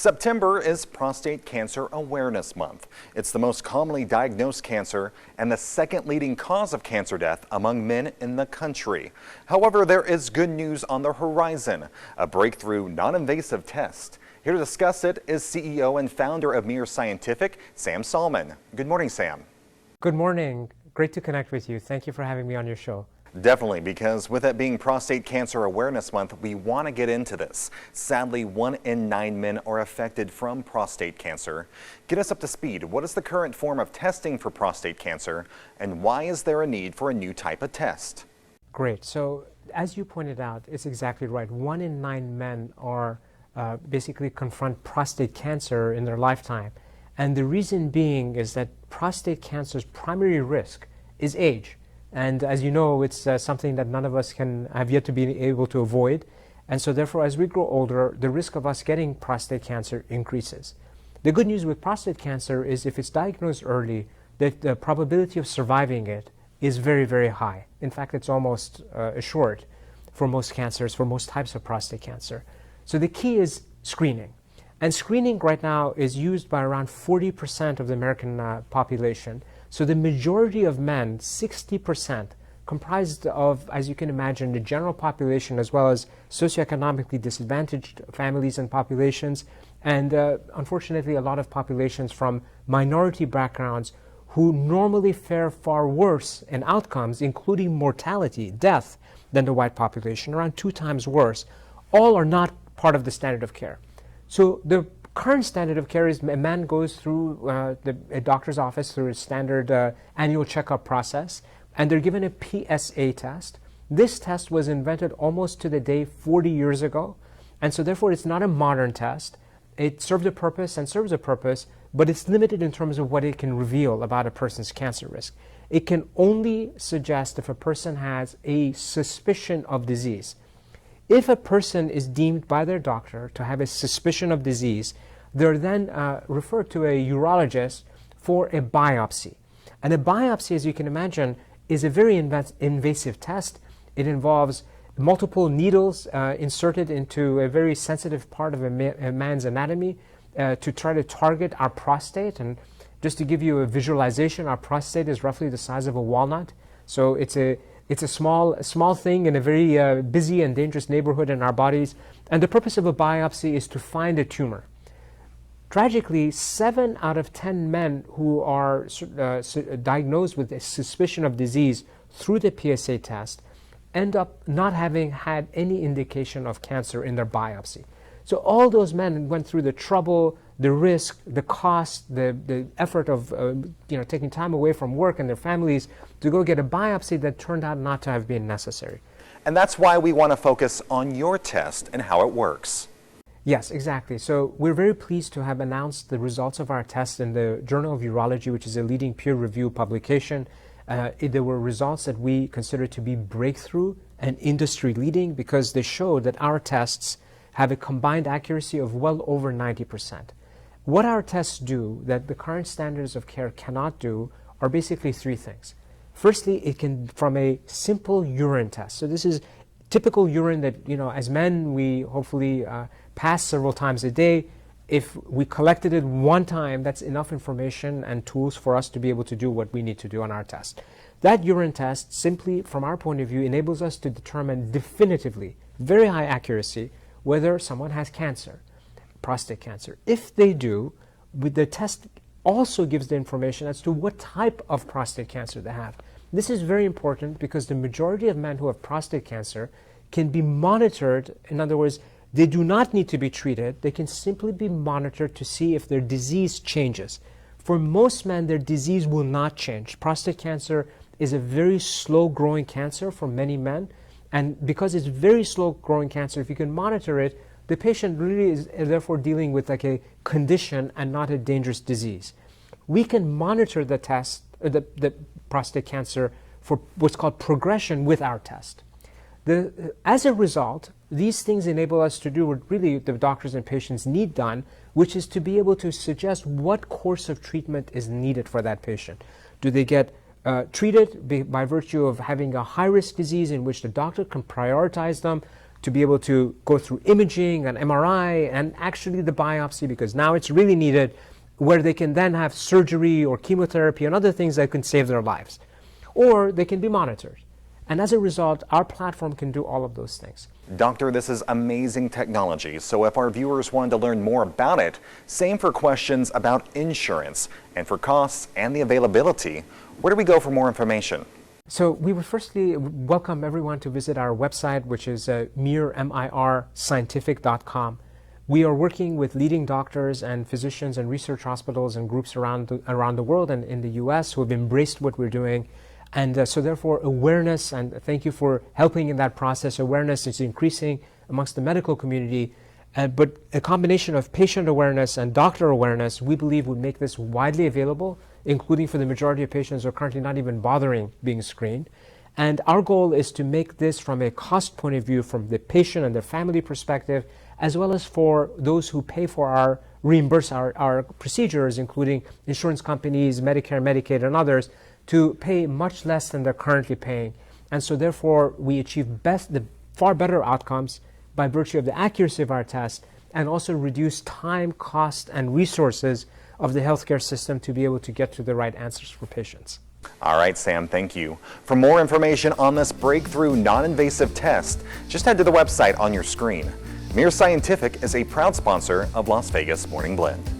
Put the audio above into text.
September is Prostate Cancer Awareness Month. It's the most commonly diagnosed cancer and the second leading cause of cancer death among men in the country. However, there is good news on the horizon, a breakthrough non-invasive test. Here to discuss it is CEO and founder of Mir Scientific, Sam Salman. Good morning, Sam. Good morning. Great to connect with you. Thank you for having me on your show. Definitely, because with it being Prostate Cancer Awareness Month, we want to get into this. Sadly, 1 in 9 men are affected from prostate cancer. Get us up to speed. What is the current form of testing for prostate cancer, and why is there a need for a new type of test? Great. So, as you pointed out, it's exactly right. 1 in 9 men are basically confront prostate cancer in their lifetime. And the reason being is that prostate cancer's primary risk is age. And as you know, it's something that none of us have yet to be able to avoid. And so therefore, as we grow older, the risk of us getting prostate cancer increases. The good news with prostate cancer is if it's diagnosed early, the probability of surviving it is very, very high. In fact, it's almost assured for most cancers, for most types of prostate cancer. So the key is screening. And screening right now is used by around 40% of the American population. So the majority of men, 60%, comprised of, as you can imagine, the general population as well as socioeconomically disadvantaged families and populations, and unfortunately a lot of populations from minority backgrounds who normally fare far worse in outcomes, including mortality, death, than the white population, around 2 times worse. All are not part of the standard of care. So the current standard of care is a man goes through a doctor's office through a standard annual checkup process, and they're given a PSA test. This test was invented almost to the day 40 years ago, and so therefore it's not a modern test. It served a purpose and serves a purpose, but it's limited in terms of what it can reveal about a person's cancer risk. It can only suggest if a person has a suspicion of disease. If a person is deemed by their doctor to have a suspicion of disease, they're then referred to a urologist for a biopsy. And a biopsy, as you can imagine, is a very invasive test. It involves multiple needles inserted into a very sensitive part of a man's anatomy to try to target our prostate. And just to give you a visualization, our prostate is roughly the size of a walnut. So it's a small thing in a very busy and dangerous neighborhood in our bodies. And the purpose of a biopsy is to find a tumor. Tragically, 7 out of 10 men who are diagnosed with a suspicion of disease through the PSA test end up not having had any indication of cancer in their biopsy. So all those men went through the trouble, the risk, the cost, the effort of taking time away from work and their families to go get a biopsy that turned out not to have been necessary. And that's why we want to focus on your test and how it works. Yes, exactly. So we're very pleased to have announced the results of our test in the Journal of Urology, which is a leading peer-reviewed publication. There were results that we consider to be breakthrough and industry-leading because they showed that our tests have a combined accuracy of well over 90%. What our tests do that the current standards of care cannot do are basically 3 things. Firstly, it can, from a simple urine test. So this is typical urine that, as men, we hopefully pass several times a day. If we collected it one time, that's enough information and tools for us to be able to do what we need to do on our test. That urine test, simply from our point of view, enables us to determine definitively, very high accuracy, whether someone has cancer, prostate cancer. If they do, the test also gives the information as to what type of prostate cancer they have. This is very important because the majority of men who have prostate cancer can be monitored. In other words, they do not need to be treated. They can simply be monitored to see if their disease changes. For most men, their disease will not change. Prostate cancer is a very slow-growing cancer for many men. And because it's very slow-growing cancer, if you can monitor it, the patient really is therefore dealing with like a condition and not a dangerous disease. We can monitor the prostate cancer for what's called progression with our test. As a result, these things enable us to do what really the doctors and patients need done, which is to be able to suggest what course of treatment is needed for that patient. Do they get treated by virtue of having a high-risk disease in which the doctor can prioritize them to be able to go through imaging and MRI and actually the biopsy, because now it's really needed, where they can then have surgery or chemotherapy and other things that can save their lives. Or they can be monitored. And as a result, our platform can do all of those things. Doctor, this is amazing technology. So if our viewers wanted to learn more about it, same for questions about insurance and for costs and the availability, where do we go for more information? So we would firstly welcome everyone to visit our website, which is mirscientific.com. We are working with leading doctors and physicians and research hospitals and groups around the world and in the US who have embraced what we're doing. And so therefore awareness, and thank you for helping in that process, awareness is increasing amongst the medical community. But a combination of patient awareness and doctor awareness, we believe, would make this widely available, including for the majority of patients who are currently not even bothering being screened. And our goal is to make this, from a cost point of view, from the patient and their family perspective, as well as for those who pay for reimburse our procedures, including insurance companies, Medicare, Medicaid, and others, to pay much less than they're currently paying. And so therefore we achieve the far better outcomes by virtue of the accuracy of our test, and also reduce time, cost, and resources of the healthcare system to be able to get to the right answers for patients. All right, Sam, thank you. For more information on this breakthrough non-invasive test, just head to the website on your screen. Mir Scientific is a proud sponsor of Las Vegas Morning Blend.